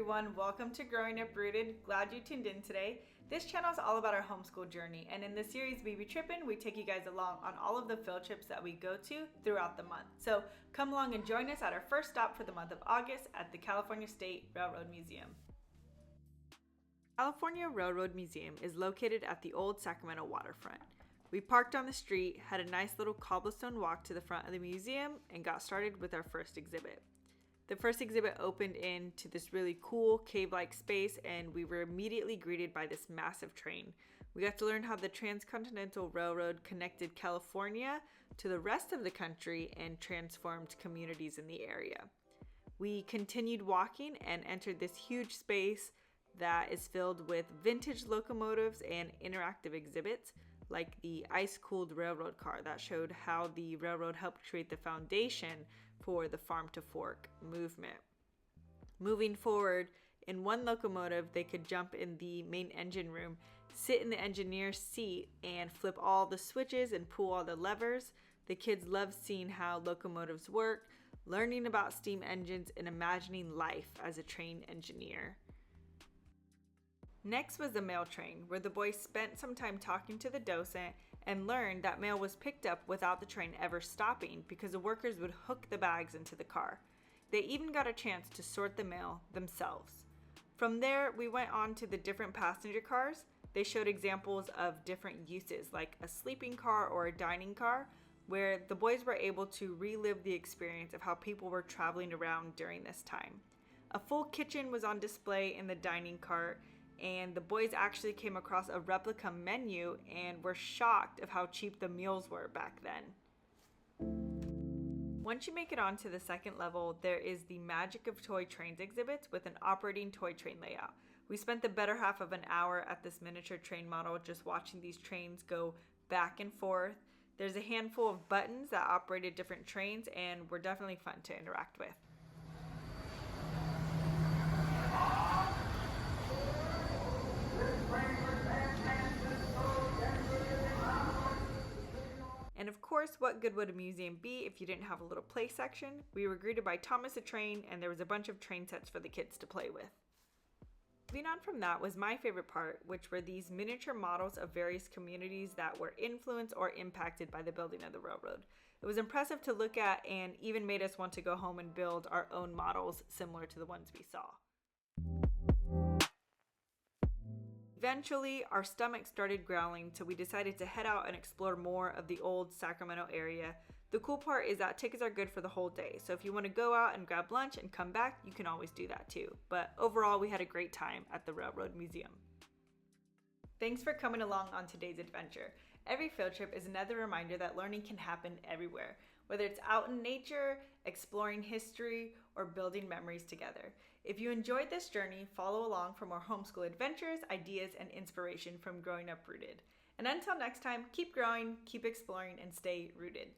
everyone, welcome to Growing Up Rooted. Glad you tuned in today. This channel is all about our homeschool journey, and in the series Baby Trippin', we take you guys along on all of the field trips that we go to throughout the month. So come along and join us at our first stop for the month of August at the California State Railroad Museum. California Railroad Museum is located at the old Sacramento waterfront. We parked on the street, had a nice little cobblestone walk to the front of the museum, and got started with our first exhibit. The first exhibit opened into this really cool cave-like space, and we were immediately greeted by this massive train. We got to learn how the Transcontinental Railroad connected California to the rest of the country and transformed communities in the area. We continued walking and entered this huge space that is filled with vintage locomotives and interactive exhibits, like the ice-cooled railroad car that showed how the railroad helped create the foundation for the farm to fork movement. Moving forward, in one locomotive, they could jump in the main engine room, sit in the engineer's seat, and flip all the switches and pull all the levers. The kids loved seeing how locomotives work, learning about steam engines, and imagining life as a train engineer. Next was the mail train, where the boys spent some time talking to the docent and learned that mail was picked up without the train ever stopping because the workers would hook the bags into the car. They even got a chance to sort the mail themselves. From there, we went on to the different passenger cars. They showed examples of different uses, like a sleeping car or a dining car, where the boys were able to relive the experience of how people were traveling around during this time. A full kitchen was on display in the dining cart, and the boys actually came across a replica menu and were shocked of how cheap the meals were back then. Once you make it onto the second level, there is the Magic of Toy Trains exhibits with an operating toy train layout. We spent the better half of an hour at this miniature train model just watching these trains go back and forth. There's a handful of buttons that operated different trains and were definitely fun to interact with. And of course, what good would a museum be if you didn't have a little play section? We were greeted by Thomas the Train, and there was a bunch of train sets for the kids to play with. Moving on from that was my favorite part, which were these miniature models of various communities that were influenced or impacted by the building of the railroad. It was impressive to look at and even made us want to go home and build our own models similar to the ones we saw. Eventually, our stomachs started growling, so we decided to head out and explore more of the old Sacramento area. The cool part is that tickets are good for the whole day, so if you want to go out and grab lunch and come back, you can always do that too. But overall, we had a great time at the Railroad Museum. Thanks for coming along on today's adventure. Every field trip is another reminder that learning can happen everywhere, whether it's out in nature, exploring history, or building memories together. If you enjoyed this journey, follow along for more homeschool adventures, ideas, and inspiration from Growing Up Rooted. And until next time, keep growing, keep exploring, and stay rooted.